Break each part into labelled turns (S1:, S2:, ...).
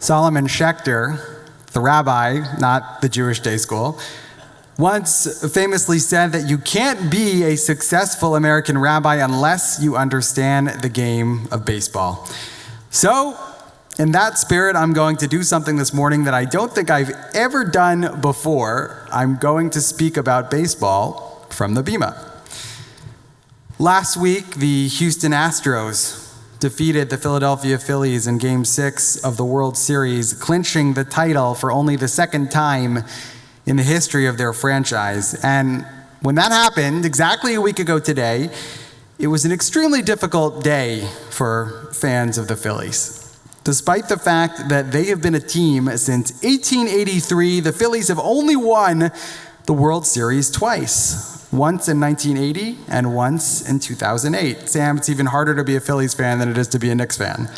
S1: Solomon Schechter, the rabbi, not the Jewish day school, once famously said that you can't be a successful American rabbi unless you understand the game of baseball. So, in that spirit, I'm going to do something this morning that I don't think I've ever done before. I'm going to speak about baseball from the Bima. Last week, the Houston Astros defeated the Philadelphia Phillies in Game 6 of the World Series, clinching the title for only the second time in the history of their franchise. And when that happened, exactly a week ago today, it was an extremely difficult day for fans of the Phillies. Despite the fact that they have been a team since 1883, the Phillies have only won the World Series twice. Once in 1980 and once in 2008. Sam, it's even harder to be a Phillies fan than it is to be a Knicks fan.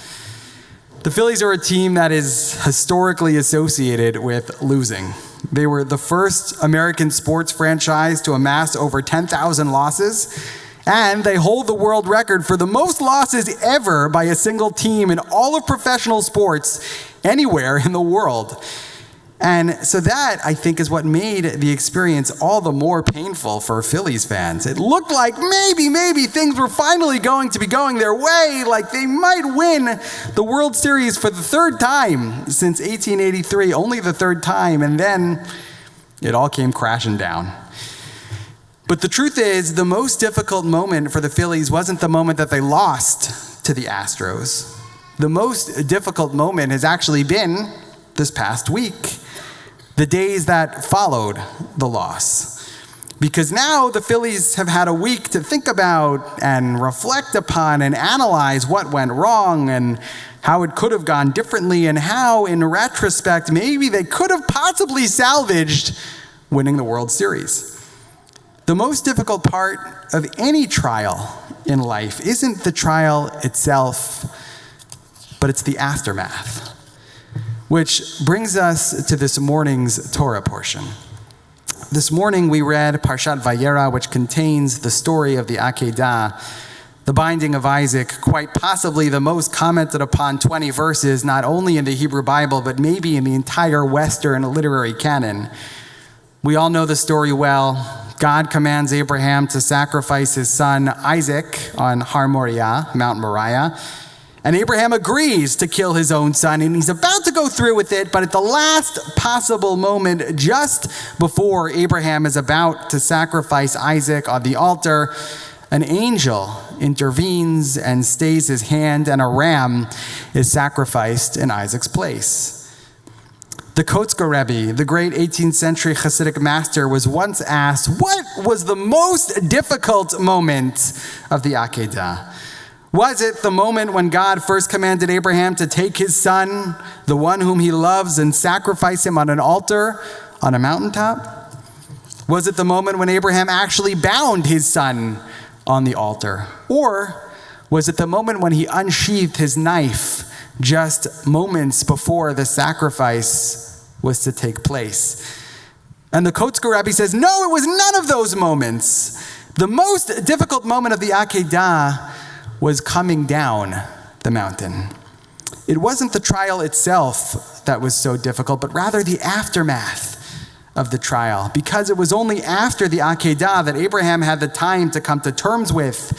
S1: The Phillies are a team that is historically associated with losing. They were the first American sports franchise to amass over 10,000 losses, and they hold the world record for the most losses ever by a single team in all of professional sports anywhere in the world. And so that, I think, is what made the experience all the more painful for Phillies fans. It looked like maybe things were finally going to be going their way, like they might win the World Series for the third time since 1883, only the third time, and then it all came crashing down. But the truth is, the most difficult moment for the Phillies wasn't the moment that they lost to the Astros. The most difficult moment has actually been this past week. The days that followed the loss. Because now the Phillies have had a week to think about and reflect upon and analyze what went wrong and how it could have gone differently and how, in retrospect, maybe they could have possibly salvaged winning the World Series. The most difficult part of any trial in life isn't the trial itself, but it's the aftermath. Which brings us to this morning's Torah portion. This morning we read Parshat Vayera, which contains the story of the Akedah, the binding of Isaac, quite possibly the most commented upon 20 verses, not only in the Hebrew Bible, but maybe in the entire Western literary canon. We all know the story well. God commands Abraham to sacrifice his son Isaac on Har Moriah, Mount Moriah. And Abraham agrees to kill his own son, and he's about to go through with it, but at the last possible moment, just before Abraham is about to sacrifice Isaac on the altar, an angel intervenes and stays his hand, and a ram is sacrificed in Isaac's place. The Rabbi, the great 18th century Hasidic master, was once asked, what was the most difficult moment of the Akedah? Was it the moment when God first commanded Abraham to take his son, the one whom he loves, and sacrifice him on an altar on a mountaintop? Was it the moment when Abraham actually bound his son on the altar? Or was it the moment when he unsheathed his knife just moments before the sacrifice was to take place? And the Rabbi says, no, it was none of those moments. The most difficult moment of the Akedah was coming down the mountain. It wasn't the trial itself that was so difficult, but rather the aftermath of the trial, because it was only after the Akedah that Abraham had the time to come to terms with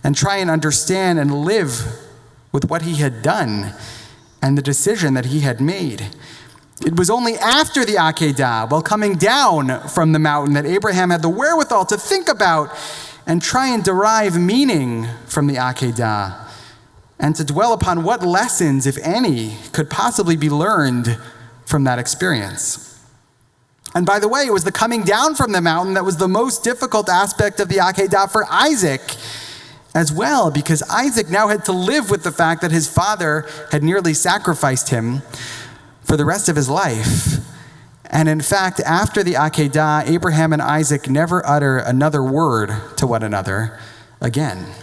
S1: and try and understand and live with what he had done and the decision that he had made. It was only after the Akedah, while coming down from the mountain, that Abraham had the wherewithal to think about and try and derive meaning from the Akedah, and to dwell upon what lessons, if any, could possibly be learned from that experience. And by the way, it was the coming down from the mountain that was the most difficult aspect of the Akedah for Isaac as well, because Isaac now had to live with the fact that his father had nearly sacrificed him for the rest of his life. And in fact, after the Akedah, Abraham and Isaac never utter another word to one another again.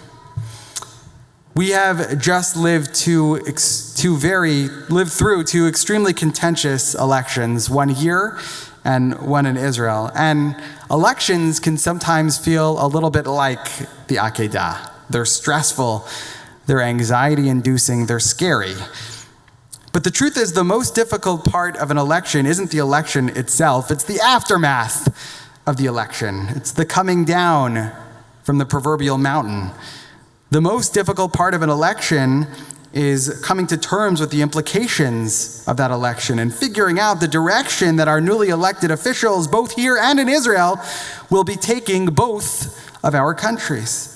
S1: We have just lived through two extremely contentious elections, one here and one in Israel. And elections can sometimes feel a little bit like the Akedah. They're stressful, they're anxiety-inducing, they're scary. But the truth is, the most difficult part of an election isn't the election itself, it's the aftermath of the election. It's the coming down from the proverbial mountain. The most difficult part of an election is coming to terms with the implications of that election and figuring out the direction that our newly elected officials, both here and in Israel, will be taking both of our countries.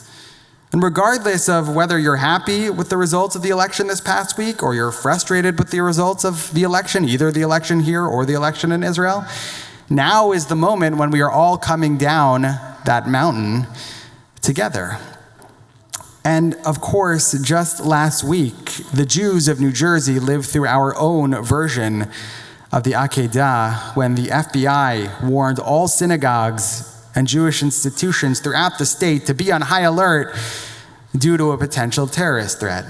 S1: And regardless of whether you're happy with the results of the election this past week or you're frustrated with the results of the election, either the election here or the election in Israel, now is the moment when we are all coming down that mountain together. And of course, just last week, the Jews of New Jersey lived through our own version of the Akedah when the FBI warned all synagogues and Jewish institutions throughout the state to be on high alert due to a potential terrorist threat.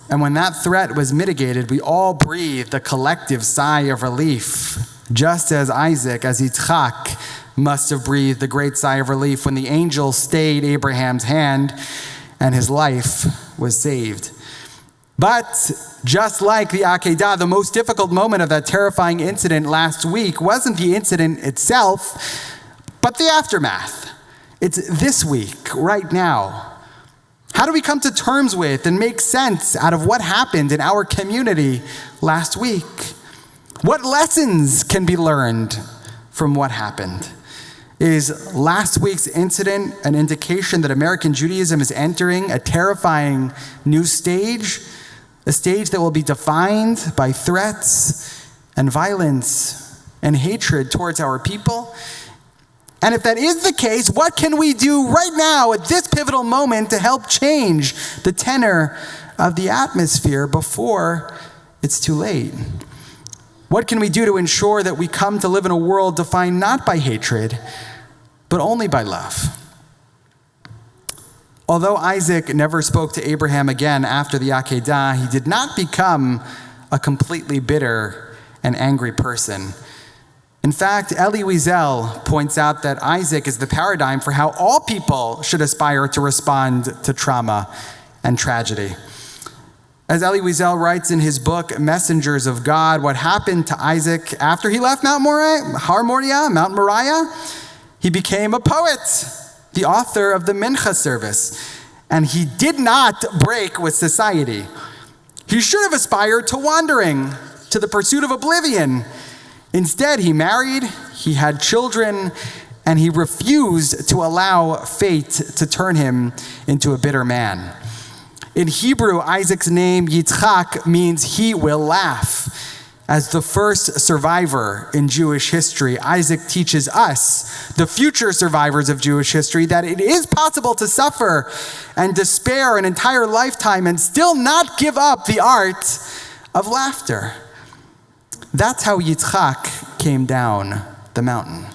S1: And when that threat was mitigated, we all breathed a collective sigh of relief, just as Isaac, as Yitzchak, must have breathed a great sigh of relief when the angel stayed Abraham's hand and his life was saved. But just like the Akedah, the most difficult moment of that terrifying incident last week wasn't the incident itself, but the aftermath. It's this week, right now. How do we come to terms with and make sense out of what happened in our community last week? What lessons can be learned from what happened? Is last week's incident an indication that American Judaism is entering a terrifying new stage? A stage that will be defined by threats and violence and hatred towards our people? And if that is the case, what can we do right now at this pivotal moment to help change the tenor of the atmosphere before it's too late? What can we do to ensure that we come to live in a world defined not by hatred, but only by love? Although Isaac never spoke to Abraham again after the Akedah, he did not become a completely bitter and angry person. In fact, Elie Wiesel points out that Isaac is the paradigm for how all people should aspire to respond to trauma and tragedy. As Elie Wiesel writes in his book, Messengers of God, what happened to Isaac after he left Mount Moriah, he became a poet, the author of the Mincha service, and he did not break with society. He should have aspired to wandering, to the pursuit of oblivion. Instead, he married, he had children, and he refused to allow fate to turn him into a bitter man. In Hebrew, Isaac's name, Yitzchak, means he will laugh. As the first survivor in Jewish history, Isaac teaches us, the future survivors of Jewish history, that it is possible to suffer and despair an entire lifetime and still not give up the art of laughter. That's how Yitzchak came down the mountain.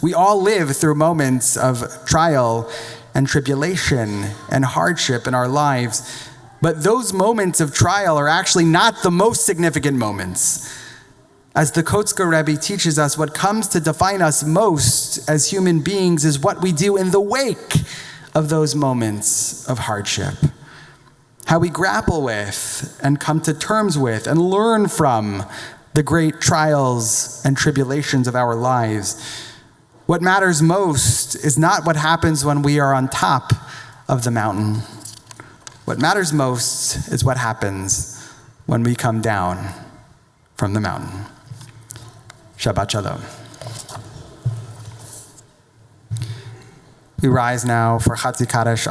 S1: We all live through moments of trial and tribulation and hardship in our lives, but those moments of trial are actually not the most significant moments. As the Kotzker Rabbi teaches us, what comes to define us most as human beings is what we do in the wake of those moments of hardship. How we grapple with and come to terms with and learn from the great trials and tribulations of our lives. What matters most is not what happens when we are on top of the mountain. What matters most is what happens when we come down from the mountain. Shabbat Shalom. We rise now for Chatzi Kaddish.